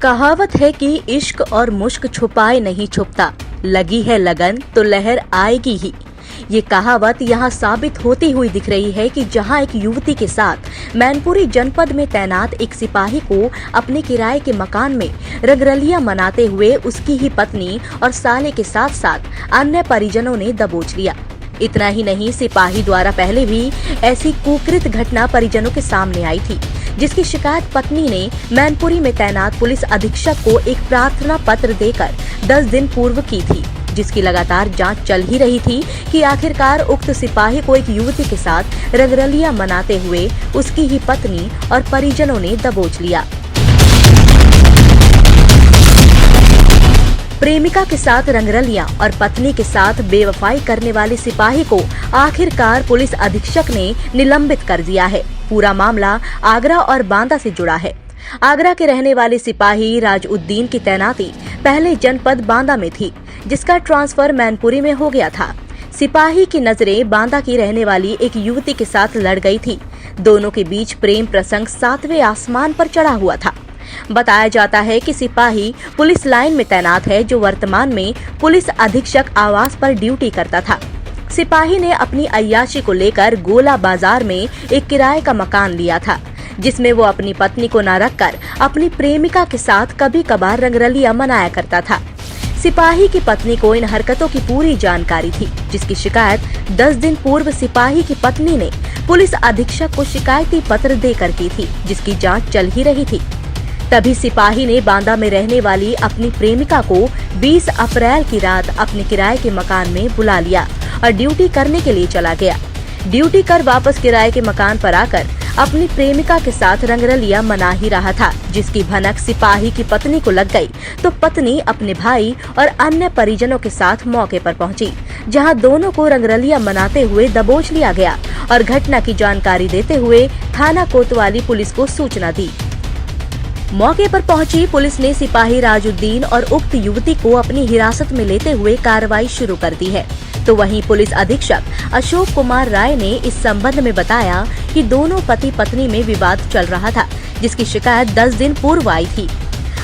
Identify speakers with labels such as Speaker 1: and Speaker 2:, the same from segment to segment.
Speaker 1: कहावत है कि इश्क और मुश्क छुपाए नहीं छुपता, लगी है लगन तो लहर आएगी ही। ये कहावत यहाँ साबित होती हुई दिख रही है कि जहाँ एक युवती के साथ मैनपुरी जनपद में तैनात एक सिपाही को अपने किराए के मकान में रंगरलियां मनाते हुए उसकी ही पत्नी और साले के साथ साथ अन्य परिजनों ने दबोच लिया। इतना ही नहीं, सिपाही द्वारा पहले भी ऐसी कुकृत घटना परिजनों के सामने आई थी, जिसकी शिकायत पत्नी ने मैनपुरी में तैनात पुलिस अधीक्षक को एक प्रार्थना पत्र देकर 10 दिन पूर्व की थी, जिसकी लगातार जांच चल ही रही थी कि आखिरकार उक्त सिपाही को एक युवती के साथ रंगरलियां मनाते हुए उसकी ही पत्नी और परिजनों ने दबोच लिया। प्रेमिका के साथ रंगरलियां और पत्नी के साथ बेवफाई करने वाले सिपाही को आखिरकार पुलिस अधीक्षक ने निलंबित कर दिया है। पूरा मामला आगरा और बांदा से जुड़ा है। आगरा के रहने वाले सिपाही राजउद्दीन की तैनाती पहले जनपद बांदा में थी, जिसका ट्रांसफर मैनपुरी में हो गया था। सिपाही की नजरें बांदा की रहने वाली एक युवती के साथ लड़ गई थी। दोनों के बीच प्रेम प्रसंग 7वें आसमान पर चढ़ा हुआ था। बताया जाता है कि सिपाही पुलिस लाइन में तैनात है, जो वर्तमान में पुलिस अधीक्षक आवास पर ड्यूटी करता था। सिपाही ने अपनी अय्याशी को लेकर गोला बाजार में एक किराए का मकान लिया था, जिसमें वो अपनी पत्नी को न रखकर अपनी प्रेमिका के साथ कभी कभार रंगरलियां मनाया करता था। सिपाही की पत्नी को इन हरकतों की पूरी जानकारी थी, जिसकी शिकायत 10 दिन पूर्व सिपाही की पत्नी ने पुलिस अधीक्षक को शिकायती पत्र देकर की थी, जिसकी जाँच चल ही रही थी। तभी सिपाही ने बांदा में रहने वाली अपनी प्रेमिका को 20 अप्रैल की रात अपने किराए के मकान में बुला लिया और ड्यूटी करने के लिए चला गया। ड्यूटी कर वापस किराए के मकान पर आकर अपनी प्रेमिका के साथ रंगरलियां मना ही रहा था, जिसकी भनक सिपाही की पत्नी को लग गई तो पत्नी अपने भाई और अन्य परिजनों के साथ मौके पर पहुंची, जहां दोनों को रंगरलियां मनाते हुए दबोच लिया गया और घटना की जानकारी देते हुए थाना कोतवाली पुलिस को सूचना दी। मौके पर पहुंची पुलिस ने सिपाही राजउद्दीन और उक्त युवती को अपनी हिरासत में लेते हुए कार्रवाई शुरू कर दी है। तो वहीं पुलिस अधीक्षक अशोक कुमार राय ने इस संबंध में बताया कि दोनों पति पत्नी में विवाद चल रहा था, जिसकी शिकायत 10 दिन पूर्व आई थी।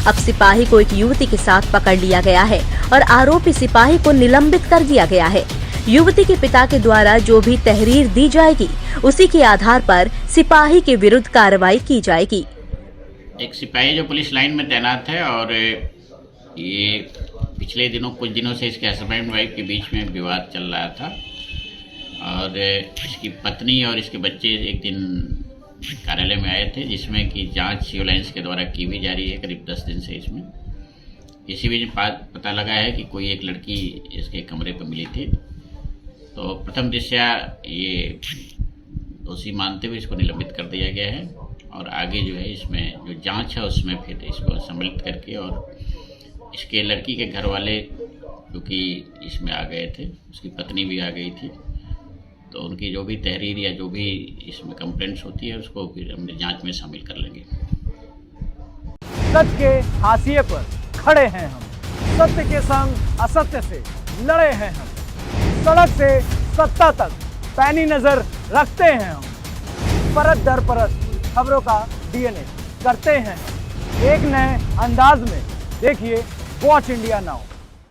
Speaker 1: अब सिपाही को एक युवती के साथ पकड़ लिया गया है और आरोपी सिपाही को निलंबित कर दिया गया है। युवती के पिता के द्वारा जो भी तहरीर दी जाएगी, उसी के आधार पर सिपाही के विरुद्ध कार्रवाई की जाएगी।
Speaker 2: एक सिपाही जो पुलिस लाइन में तैनात है और ये पिछले दिनों कुछ दिनों से इसके हस्बैंड वाइफ के बीच में विवाद चल रहा था और इसकी पत्नी और इसके बच्चे एक दिन कार्यालय में आए थे, जिसमें कि जांच सिविल लाइंस के द्वारा की भी जा रही है करीब 10 दिन से। इसमें इसी बीच पता लगा है कि कोई एक लड़की इसके कमरे पर मिली थी, तो प्रथम दृष्टया ये दोषी मानते हुए इसको निलंबित कर दिया गया है और आगे जो है इसमें जो जांच है उसमें फिर इसको सम्मिलित करके और इसके लड़की के घर वाले क्योंकि इसमें आ गए थे, उसकी पत्नी भी आ गई थी, तो उनकी जो भी तहरीर या जो भी इसमें कंप्लेंट्स होती है उसको फिर हम जांच में शामिल कर लेंगे।
Speaker 3: सच के हाशिए पर खड़े हैं हम, सत्य के संग असत्य से लड़े हैं हम, सड़क से सत्ता तक पैनी नजर रखते हैं हम, परत दर परत खबरों का DNA करते हैं एक नए अंदाज में। देखिए वॉच इंडिया नाउ।